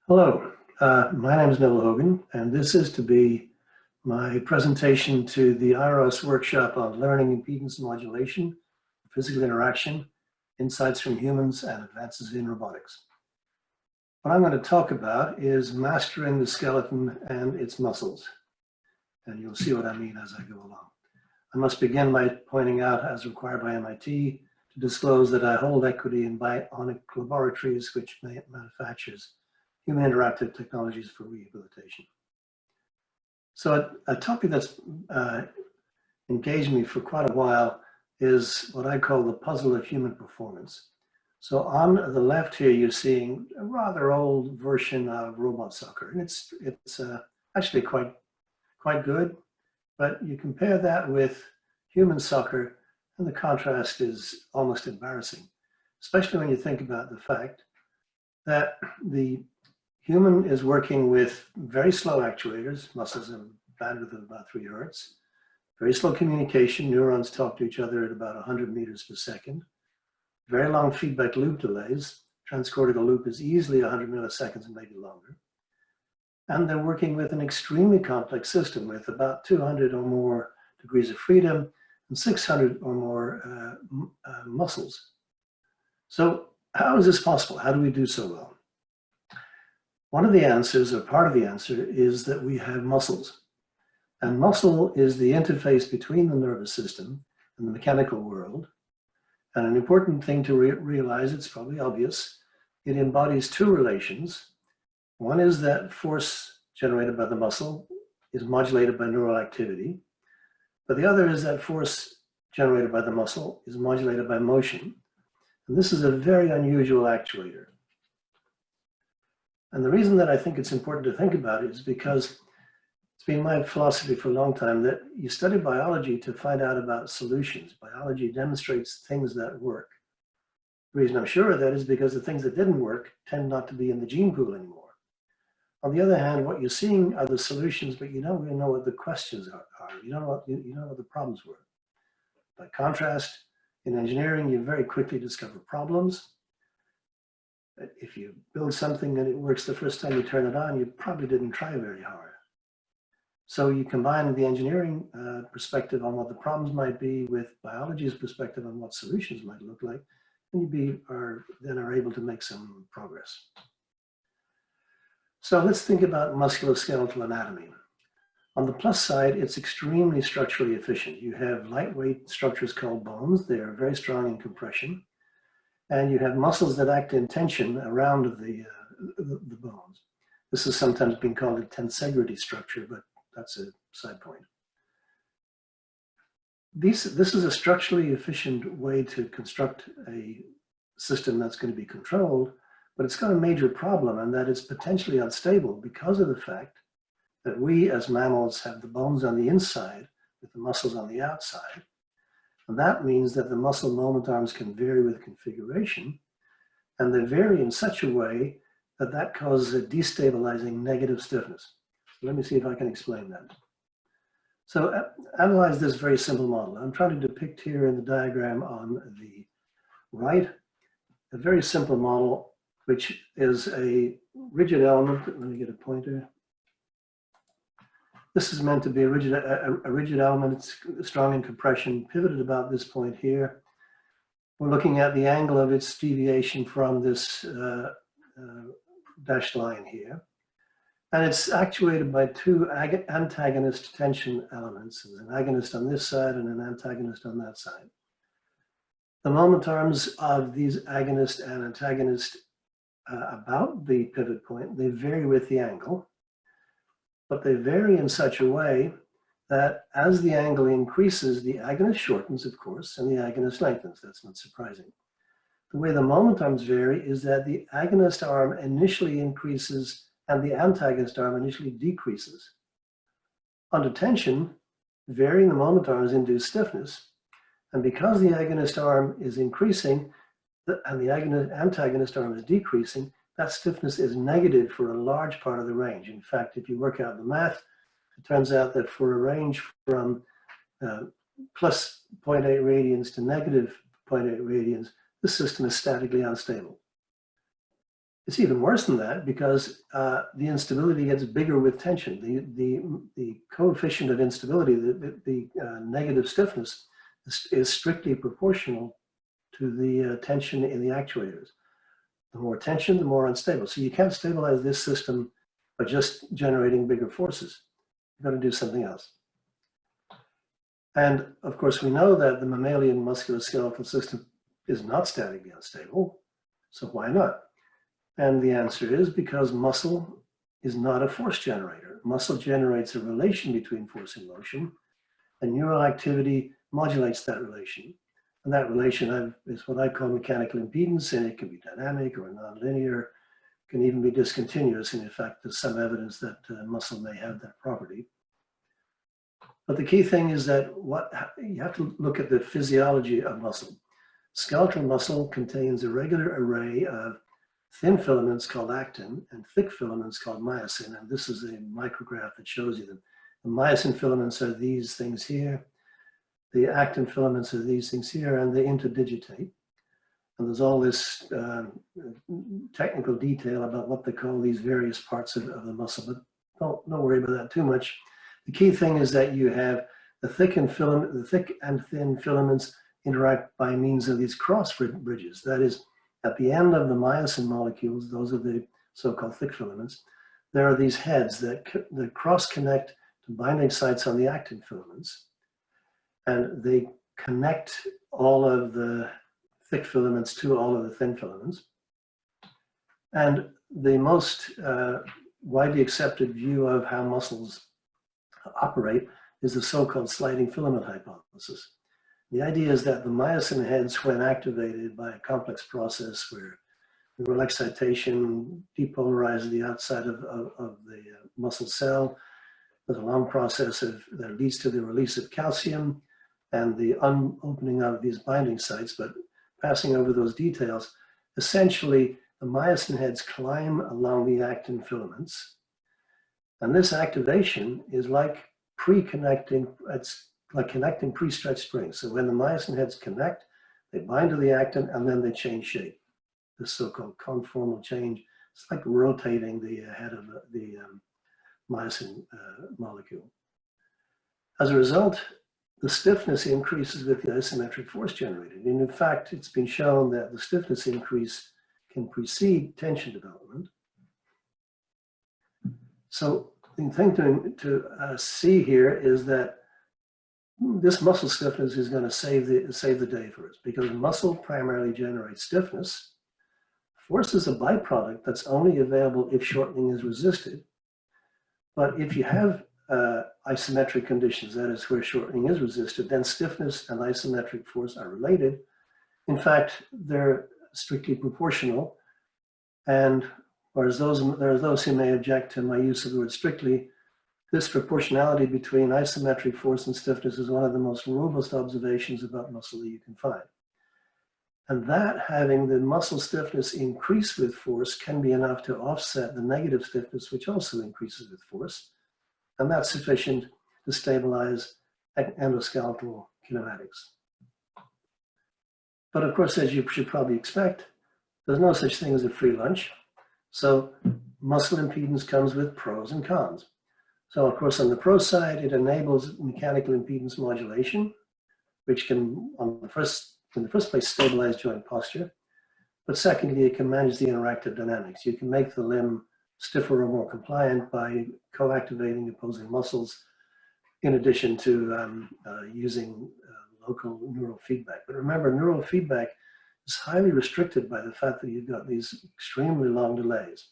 Hello, my name is Neville Hogan, and this is to be my presentation to the IROS workshop on learning impedance modulation, physical interaction, insights from humans, and advances in robotics. What I'm going to talk about is mastering the skeleton and its muscles, and you'll see what I mean as I go along. I must begin by pointing out, as required by MIT, to disclose that I hold equity in Bionic Laboratories, which manufactures human interactive technologies for rehabilitation. So a topic that's engaged me for quite a while is what I call the puzzle of human performance. So on the left here, you're seeing a rather old version of robot soccer, and it's actually quite good. But you compare that with human soccer, and the contrast is almost embarrassing, especially when you think about the fact that the human is working with very slow actuators, muscles have a bandwidth of about 3 hertz, very slow communication, neurons talk to each other at about 100 meters per second, very long feedback loop delays, transcortical loop is easily 100 milliseconds and maybe longer, and they're working with an extremely complex system with about 200 or more degrees of freedom and 600 or more muscles. So how is this possible? How do we do so well? One of the answers, or part of the answer, is that we have muscles. And muscle is the interface between the nervous system and the mechanical world. And an important thing to realize, it's probably obvious, it embodies two relations. One is that force generated by the muscle is modulated by neural activity. But the other is that force generated by the muscle is modulated by motion. And this is a very unusual actuator. And the reason that I think it's important to think about it is because it's been my philosophy for a long time that you study biology to find out about solutions. Biology demonstrates things that work. The reason I'm sure of that is because the things that didn't work tend not to be in the gene pool anymore. On the other hand, what you're seeing are the solutions, but you don't really know what the questions are. You don't know what the problems were. By contrast, in engineering, you very quickly discover problems. If you build something and it works the first time you turn it on, you probably didn't try very hard. So you combine the engineering perspective on what the problems might be with biology's perspective on what solutions might look like, and you then are able to make some progress. So let's think about musculoskeletal anatomy. On the plus side, it's extremely structurally efficient. You have lightweight structures called bones. They are very strong in compression. And you have muscles that act in tension around the bones. This has sometimes been called a tensegrity structure, but that's a side point. This is a structurally efficient way to construct a system that's going to be controlled, but it's got a major problem, and that it's potentially unstable because of the fact that we as mammals have the bones on the inside with the muscles on the outside. And that means that the muscle moment arms can vary with configuration, and they vary in such a way that that causes a destabilizing negative stiffness. So let me see if I can explain that. So analyze this very simple model. I'm trying to depict here in the diagram on the right, a very simple model, which is a rigid element. Let me get a pointer. This is meant to be a rigid element. It's strong in compression, pivoted about this point here. We're looking at the angle of its deviation from this dashed line here. And it's actuated by two antagonist tension elements. There's an agonist on this side and an antagonist on that side. The moment arms of these agonist and antagonist about the pivot point, they vary with the angle. But they vary in such a way that as the angle increases, the agonist shortens, of course, and the agonist lengthens. That's not surprising. The way the moment arms vary is that the agonist arm initially increases and the antagonist arm initially decreases. Under tension, varying the moment arms induce stiffness. And because the agonist arm is increasing and the antagonist arm is decreasing, that stiffness is negative for a large part of the range. In fact, if you work out the math, it turns out that for a range from plus 0.8 radians to negative 0.8 radians, the system is statically unstable. It's even worse than that because the instability gets bigger with tension. The coefficient of instability, the negative stiffness, is strictly proportional to the tension in the actuators. The more tension, the more unstable. So you can't stabilize this system by just generating bigger forces. You've got to do something else. And of course, we know that the mammalian musculoskeletal system is not statically unstable. So why not? And the answer is because muscle is not a force generator. Muscle generates a relation between force and motion, and neural activity modulates that relation. And that relation is what I call mechanical impedance, and it can be dynamic or nonlinear, can even be discontinuous, and in fact, there's some evidence that muscle may have that property. But the key thing is that you have to look at the physiology of muscle. Skeletal muscle contains a regular array of thin filaments called actin and thick filaments called myosin, and this is a micrograph that shows you them. The myosin filaments are these things here, the actin filaments are these things here, and they interdigitate. And there's all this technical detail about what they call these various parts of the muscle, but don't worry about that too much. The key thing is that you have the thick and thin filaments interact by means of these cross bridges. That is, at the end of the myosin molecules, those are the so-called thick filaments, there are these heads that cross-connect to binding sites on the actin filaments, and they connect all of the thick filaments to all of the thin filaments. And the most widely accepted view of how muscles operate is the so-called sliding filament hypothesis. The idea is that the myosin heads, when activated by a complex process where neural excitation depolarizes the outside of the muscle cell, there's a long process that leads to the release of calcium and the unopening of these binding sites. But passing over those details, essentially the myosin heads climb along the actin filaments. And this activation is like pre-connecting, it's like connecting pre-stretched springs. So when the myosin heads connect, they bind to the actin and then they change shape. This so-called conformal change. It's like rotating the head of the myosin molecule. As a result, the stiffness increases with the isometric force generated. And in fact, it's been shown that the stiffness increase can precede tension development. So the thing to see here is that this muscle stiffness is going to save the day for us, because muscle primarily generates stiffness. Force is a byproduct that's only available if shortening is resisted. But if you have isometric conditions, that is where shortening is resisted, then stiffness and isometric force are related. In fact, they're strictly proportional. And whereas there are those who may object to my use of the word strictly, this proportionality between isometric force and stiffness is one of the most robust observations about muscle that you can find. And that, having the muscle stiffness increase with force, can be enough to offset the negative stiffness, which also increases with force. And that's sufficient to stabilize endo-skeletal kinematics. But of course, as you should probably expect, there's no such thing as a free lunch. So muscle impedance comes with pros and cons. So of course, on the pro side, it enables mechanical impedance modulation, which can, in the first place, stabilize joint posture. But secondly, it can manage the interactive dynamics. You can make the limb stiffer or more compliant by co-activating opposing muscles, in addition to using local neural feedback. But remember, neural feedback is highly restricted by the fact that you've got these extremely long delays.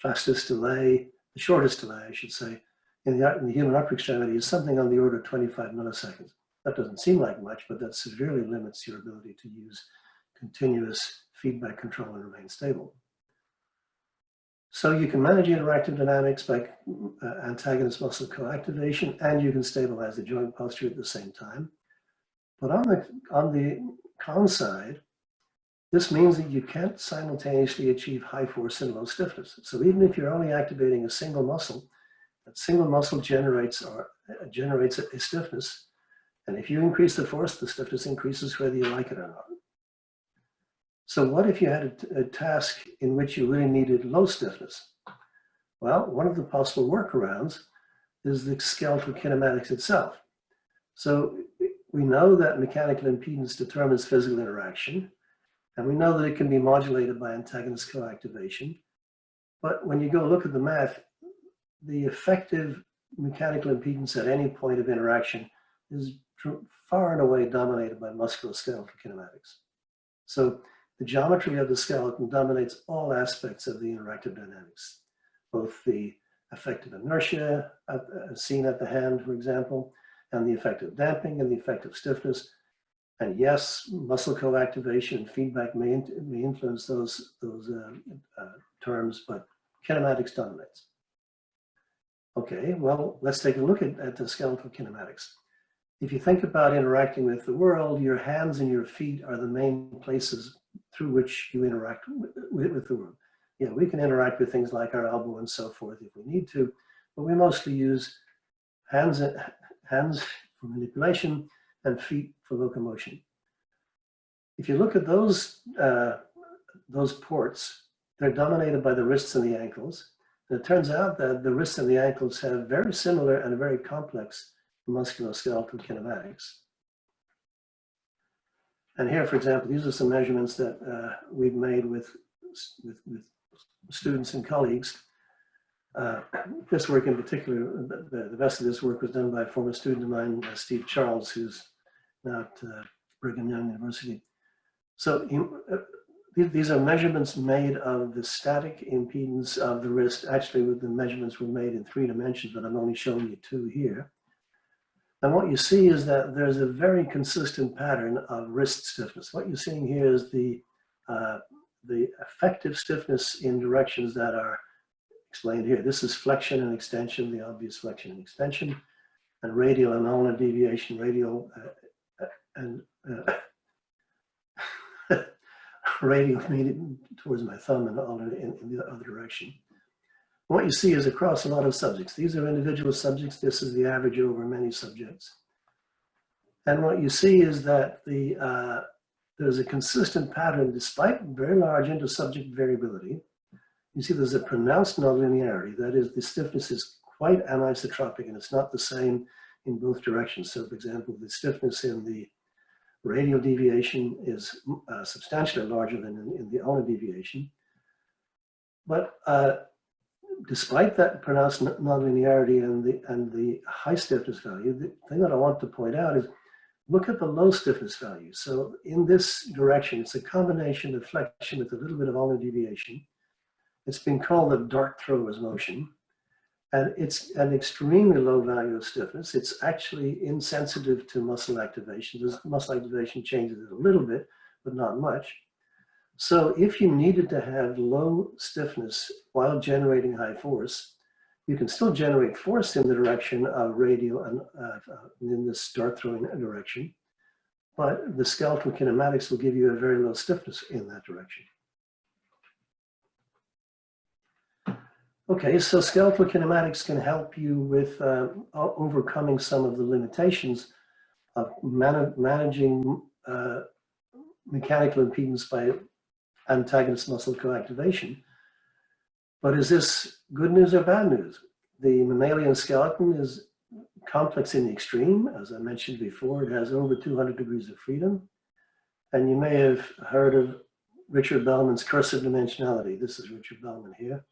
Fastest delay, the shortest delay, I should say, in the human upper extremity is something on the order of 25 milliseconds. That doesn't seem like much, but that severely limits your ability to use continuous feedback control and remain stable. So you can manage interactive dynamics by antagonist muscle co-activation, and you can stabilize the joint posture at the same time. But on the con side, this means that you can't simultaneously achieve high force and low stiffness. So even if you're only activating a single muscle, that single muscle generates a stiffness. And if you increase the force, the stiffness increases whether you like it or not. So what if you had a task in which you really needed low stiffness? Well, one of the possible workarounds is the skeletal kinematics itself. So we know that mechanical impedance determines physical interaction, and we know that it can be modulated by antagonist coactivation. But when you go look at the math, the effective mechanical impedance at any point of interaction is far and away dominated by musculoskeletal kinematics. So the geometry of the skeleton dominates all aspects of the interactive dynamics, both the effective inertia seen at the hand, for example, and the effective damping and the effective stiffness. And yes, muscle coactivation and feedback may influence those terms, but kinematics dominates. Okay, well, let's take a look at the skeletal kinematics. If you think about interacting with the world, your hands and your feet are the main places through which you interact with the world. Yeah, we can interact with things like our elbow and so forth if we need to, but we mostly use hands for manipulation and feet for locomotion. If you look at those ports, they're dominated by the wrists and the ankles. And it turns out that the wrists and the ankles have very similar and very complex musculoskeletal kinematics. And here, for example, these are some measurements that we've made with students and colleagues. This work in particular, the rest of this work was done by a former student of mine, Steve Charles, who's now at Brigham Young University. So these are measurements made of the static impedance of the wrist. Actually, the measurements were made in 3 dimensions, but I'm only showing you 2 here. And what you see is that there's a very consistent pattern of wrist stiffness. What you're seeing here is the effective stiffness in directions that are explained here. This is flexion and extension, the obvious flexion and extension, and radial and ulnar deviation, radial and radial towards my thumb and ulnar in the other direction. What you see is across a lot of subjects. These are individual subjects. This is the average over many subjects. And what you see is that there's a consistent pattern despite very large inter-subject variability. You see there's a pronounced nonlinearity. That is, the stiffness is quite anisotropic and it's not the same in both directions. So for example, the stiffness in the radial deviation is substantially larger than in the ulnar deviation. But despite that pronounced nonlinearity and the high stiffness value, the thing that I want to point out is look at the low stiffness value. So in this direction, it's a combination of flexion with a little bit of ulnar deviation. It's been called the dart thrower's motion. And it's an extremely low value of stiffness. It's actually insensitive to muscle activation. This muscle activation changes it a little bit, but not much. So if you needed to have low stiffness while generating high force, you can still generate force in the direction of radial and in this dart throwing direction, but the skeletal kinematics will give you a very low stiffness in that direction. Okay, so skeletal kinematics can help you with overcoming some of the limitations of managing mechanical impedance by antagonist muscle coactivation. But is this good news or bad news? The mammalian skeleton is complex in the extreme. As I mentioned before, it has over 200 degrees of freedom. And you may have heard of Richard Bellman's cursive dimensionality. This is Richard Bellman here.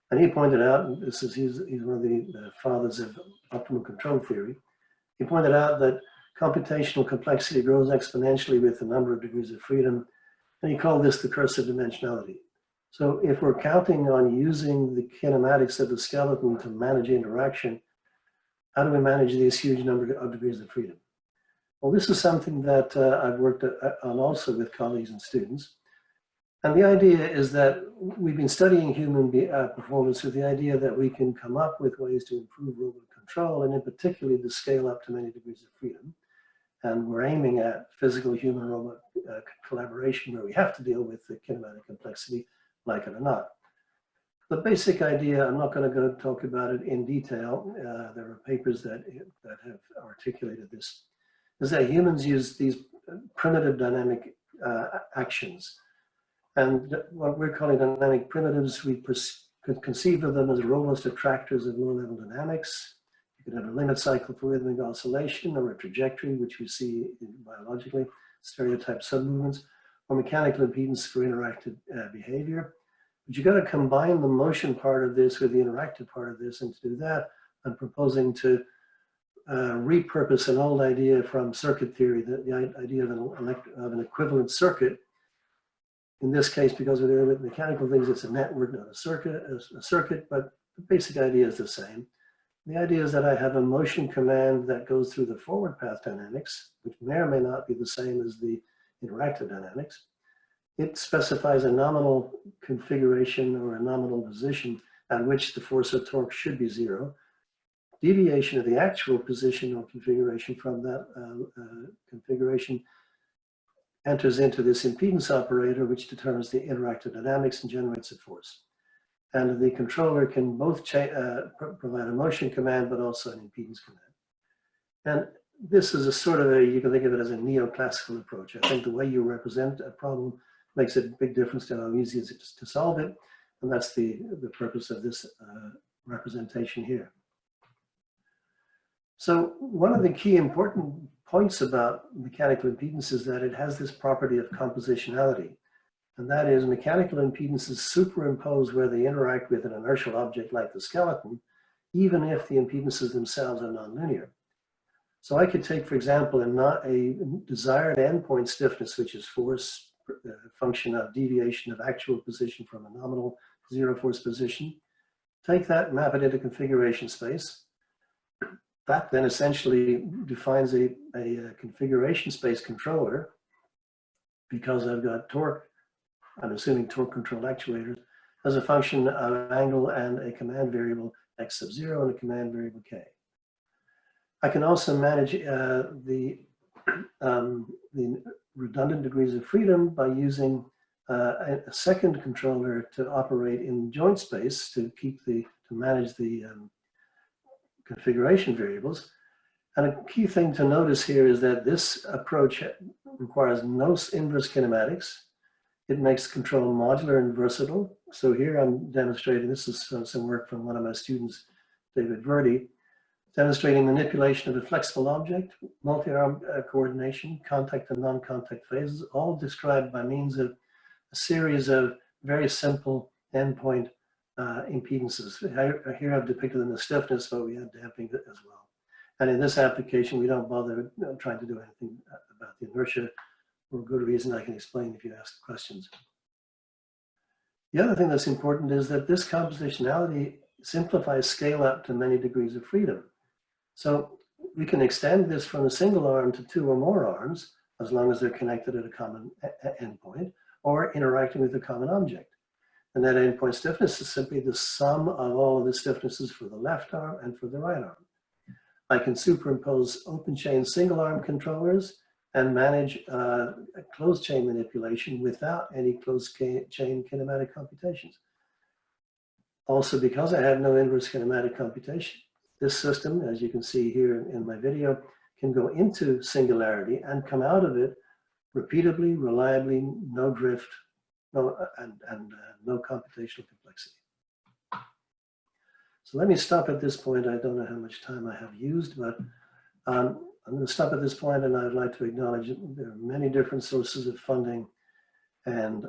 And he pointed out, and he's one of the fathers of optimal control theory. He pointed out that computational complexity grows exponentially with the number of degrees of freedom. And he called this the cursive dimensionality. So if we're counting on using the kinematics of the skeleton to manage interaction, how do we manage this huge number of degrees of freedom? Well, this is something that I've worked on also with colleagues and students. And the idea is that we've been studying human performance with the idea that we can come up with ways to improve robot control, and in particular to scale up to many degrees of freedom. And we're aiming at physical human-robot collaboration where we have to deal with the kinematic complexity, like it or not. The basic idea, I'm not going to go talk about it in detail. There are papers that have articulated this, is that humans use these primitive dynamic actions And what we're calling dynamic primitives, we could conceive of them as robust attractors of low-level dynamics. You could have a limit cycle for rhythmic oscillation, or a trajectory, which we see biologically, stereotype submovements, or mechanical impedance for interactive behavior. But you got to combine the motion part of this with the interactive part of this, and to do that, I'm proposing to repurpose an old idea from circuit theory, the idea of an equivalent circuit. In this case, because we're dealing with mechanical things, it's a network, not a circuit, but the basic idea is the same. The idea is that I have a motion command that goes through the forward path dynamics, which may or may not be the same as the interactive dynamics. It specifies a nominal configuration or a nominal position at which the force or torque should be zero. Deviation of the actual position or configuration from that configuration enters into this impedance operator, which determines the interactive dynamics and generates a force. And the controller can both provide a motion command, but also an impedance command. And this is a sort of you can think of it as a neoclassical approach. I think the way you represent a problem makes a big difference to how easy it is to solve it. And that's the purpose of this representation here. So one of the key important points about mechanical impedance is that it has this property of compositionality. And that is, mechanical impedances superimpose where they interact with an inertial object like the skeleton, even if the impedances themselves are nonlinear. So I could take, for example, a desired endpoint stiffness, which is force, function of deviation of actual position from a nominal zero force position, take that, map it into configuration space. That then essentially defines a configuration space controller, because I've got torque, I'm assuming torque controlled actuators, as a function of angle and a command variable x sub 0 and a command variable k. I can also manage the redundant degrees of freedom by using a second controller to operate in joint space to manage the configuration variables. And a key thing to notice here is that this approach requires no inverse kinematics. It makes control modular and versatile. So here I'm demonstrating, this is some work from one of my students, David Verdi, demonstrating manipulation of a flexible object, multi-arm coordination, contact and non-contact phases, all described by means of a series of very simple endpoint impedances. Here I've depicted them as stiffness, but we have damping as well. And in this application, we don't bother trying to do anything about the inertia, for a good reason I can explain if you ask questions. The other thing that's important is that this compositionality simplifies scale up to many degrees of freedom. So we can extend this from a single arm to 2 or more arms, as long as they're connected at a common endpoint or interacting with a common object. And that endpoint stiffness is simply the sum of all of the stiffnesses for the left arm and for the right arm. I can superimpose open chain single arm controllers and manage a closed chain manipulation without any closed chain kinematic computations. Also, because I have no inverse kinematic computation, this system, as you can see here in my video, can go into singularity and come out of it repeatably, reliably, no drift, no computational complexity. So let me stop at this point. I don't know how much time I have used, but I'm going to stop at this point, and I'd like to acknowledge that there are many different sources of funding, and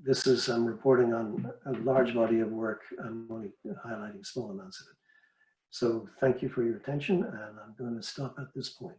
this is, I'm reporting on a large body of work. I'm only highlighting small amounts of it. So thank you for your attention, and I'm going to stop at this point.